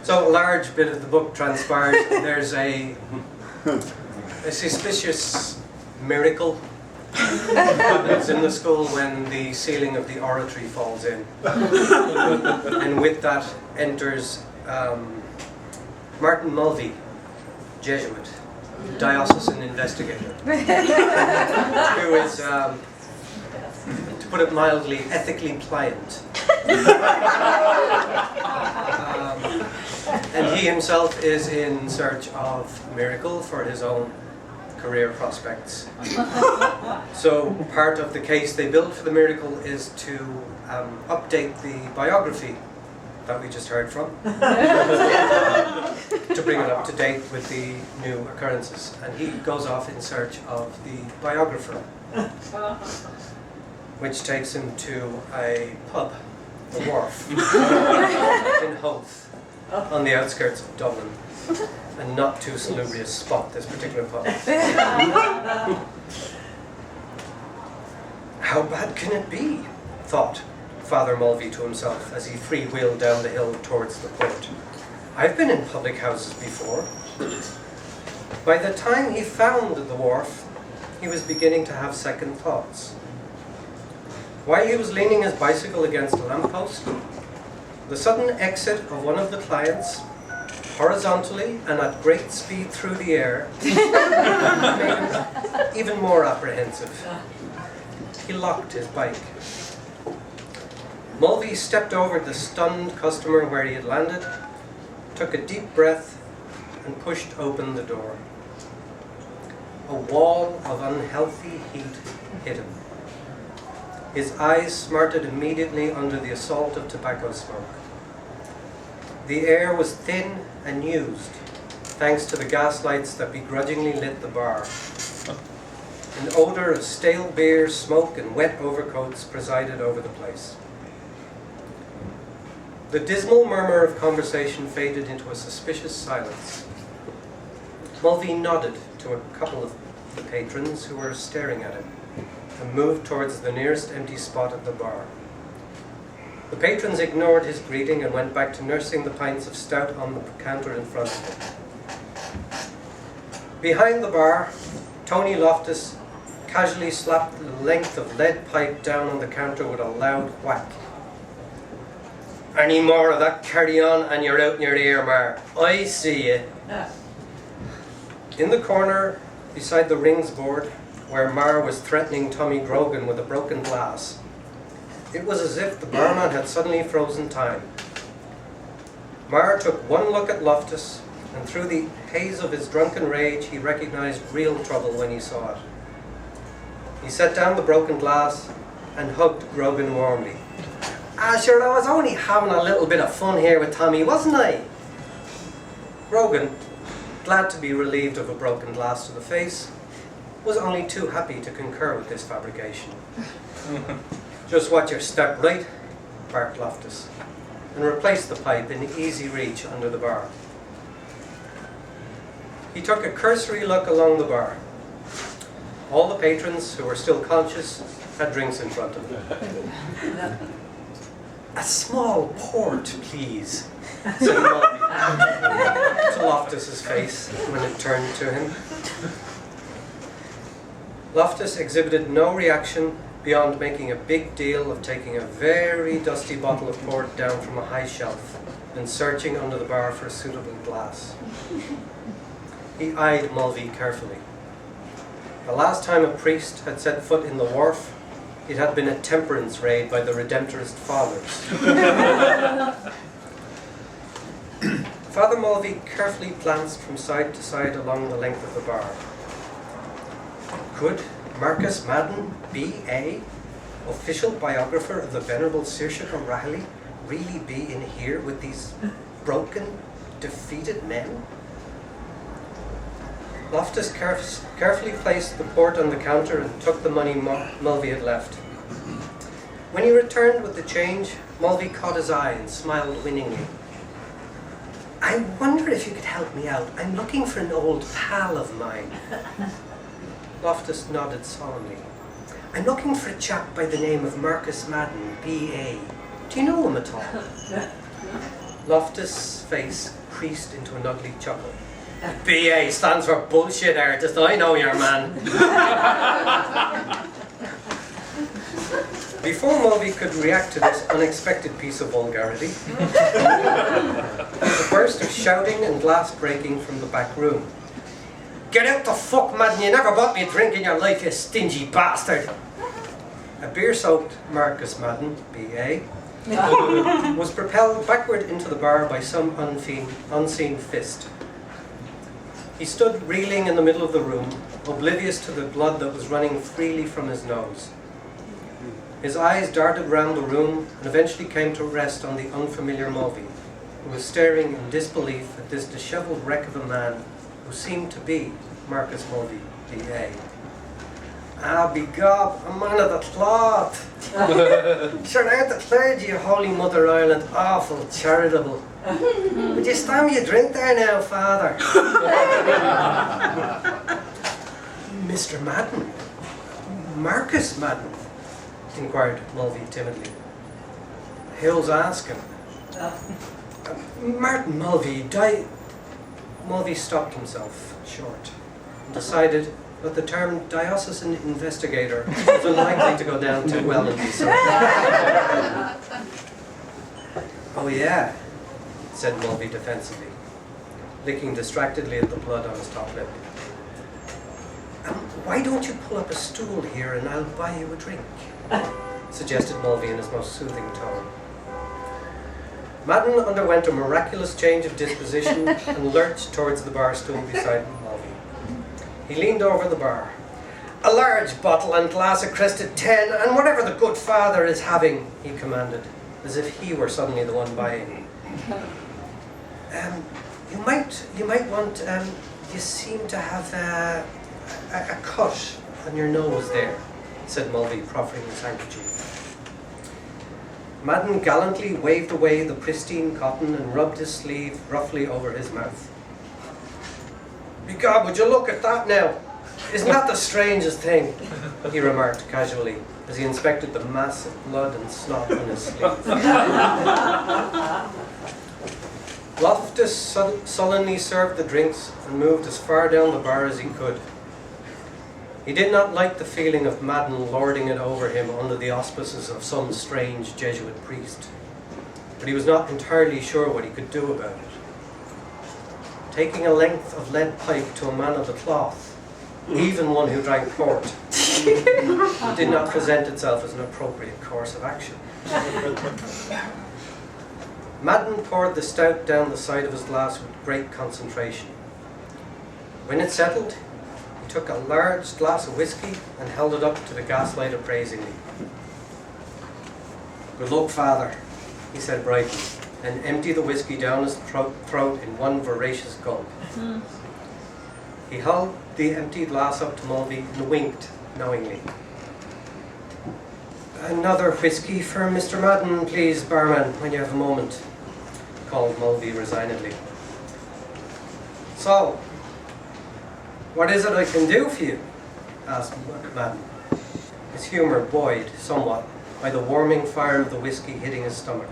So a large bit of the book transpires. There's a suspicious miracle happens in the school when the ceiling of the oratory falls in. And with that enters Martin Mulvey, Jesuit, Diocesan Investigator, who is, to put it mildly, ethically pliant. And he himself is in search of miracle for his own career prospects. So part of the case they build for the miracle is to update the biography that we just heard from, to bring it up to date with the new occurrences. And he goes off in search of the biographer, which takes him to a pub, the Wharf, in Howth, on the outskirts of Dublin. A not too salubrious spot, this particular pub. How bad can it be? Thought Father Mulvey to himself as he freewheeled down the hill towards the port. I've been in public houses before. By the time he found the Wharf, he was beginning to have second thoughts. While he was leaning his bicycle against a lamppost, the sudden exit of one of the clients, horizontally and at great speed through the air, made him even more apprehensive. He locked his bike. Mulvey stepped over the stunned customer where he had landed, took a deep breath, and pushed open the door. A wall of unhealthy heat hit him. His eyes smarted immediately under the assault of tobacco smoke. The air was thin and used, thanks to the gas lights that begrudgingly lit the bar. An odor of stale beer, smoke, and wet overcoats presided over the place. The dismal murmur of conversation faded into a suspicious silence. Mulvey nodded to a couple of the patrons who were staring at him and moved towards the nearest empty spot at the bar. The patrons ignored his greeting and went back to nursing the pints of stout on the counter in front of them. Behind the bar, Tony Loftus casually slapped the length of lead pipe down on the counter with a loud whack. Any more of that carry on and you're out in your ear, Mar. I see you. In the corner, beside the rings board, where Mar was threatening Tommy Grogan with a broken glass, it was as if the barman had suddenly frozen time. Mar took one look at Loftus, and through the haze of his drunken rage, he recognized real trouble when he saw it. He set down the broken glass and hugged Grogan warmly. Sure, I was only having a little bit of fun here with Tommy, wasn't I? Grogan, glad to be relieved of a broken glass to the face, was only too happy to concur with this fabrication. Just watch your step, right? Barked Loftus, and replaced the pipe in easy reach under the bar. He took a cursory look along the bar. All the patrons, who were still conscious, had drinks in front of them. A small port, please, said Mulvey to Loftus's face when it turned to him. Loftus exhibited no reaction beyond making a big deal of taking a very dusty bottle of port down from a high shelf and searching under the bar for a suitable glass. He eyed Mulvey carefully. The last time a priest had set foot in the Wharf, it had been a temperance raid by the Redemptorist Fathers. Father Mulvey carefully glanced from side to side along the length of the bar. Could Marcus Madden, B.A., official biographer of the Venerable Saorseach O'Rahilly, really be in here with these broken, defeated men? Loftus carefully placed the port on the counter and took the money Mulvey had left. When he returned with the change, Mulvey caught his eye and smiled winningly. I wonder if you could help me out. I'm looking for an old pal of mine. Loftus nodded solemnly. I'm looking for a chap by the name of Marcus Madden, B.A. Do you know him at all? Loftus' face creased into an ugly chuckle. BA stands for bullshit artist. I know your man. Before Mulvey could react to this unexpected piece of vulgarity, there was a burst of shouting and glass breaking from the back room. Get out the fuck, Madden! You never bought me a drink in your life, you stingy bastard! A beer-soaked Marcus Madden, B.A., was propelled backward into the bar by some unseen fist. He stood reeling in the middle of the room, oblivious to the blood that was running freely from his nose. His eyes darted round the room and eventually came to rest on the unfamiliar Mulvey, who was staring in disbelief at this dishevelled wreck of a man who seemed to be Marcus Mulvey, D.A. Ah, begob, a man of the cloth! Sure, out the clergy of Holy Mother Ireland, awful charitable. Would you stand me a drink there now, Father? Mr. Madden? Marcus Madden? Inquired Mulvey timidly. Hill's asking. Martin Mulvey, Mulvey stopped himself short and decided that the term Diocesan Investigator was unlikely to go down too well in these circles. Oh yeah, said Mulvey defensively, licking distractedly at the blood on his top lip. Why don't you pull up a stool here and I'll buy you a drink? Suggested Mulvey in his most soothing tone. Madden underwent a miraculous change of disposition and lurched towards the bar stool beside Mulvey. He leaned over the bar. A large bottle and glass of crested 10, and whatever the good father is having, he commanded, as if he were suddenly the one buying. You might want, you seem to have a cut on your nose there, said Mulvey, proffering his handkerchief. Madden gallantly waved away the pristine cotton and rubbed his sleeve roughly over his mouth. "Begod, would you look at that now? Isn't that the strangest thing?" he remarked casually as he inspected the mass of blood and snot on his sleeve. Loftus sullenly served the drinks and moved as far down the bar as he could. He did not like the feeling of Madden lording it over him under the auspices of some strange Jesuit priest, but he was not entirely sure what he could do about it. Taking a length of lead pipe to a man of the cloth, even one who drank port, did not present itself as an appropriate course of action. Madden poured the stout down the side of his glass with great concentration. When it settled, he took a large glass of whiskey and held it up to the gaslight appraisingly. "Good luck, Father," he said brightly, and emptied the whiskey down his throat in one voracious gulp. He held the empty glass up to Mulvey and winked knowingly. "Another whiskey for Mr. Madden, please, barman, when you have a moment," called Mulvey resignedly. "So, what is it I can do for you?" asked Madden, his humour buoyed somewhat by the warming fire of the whiskey hitting his stomach.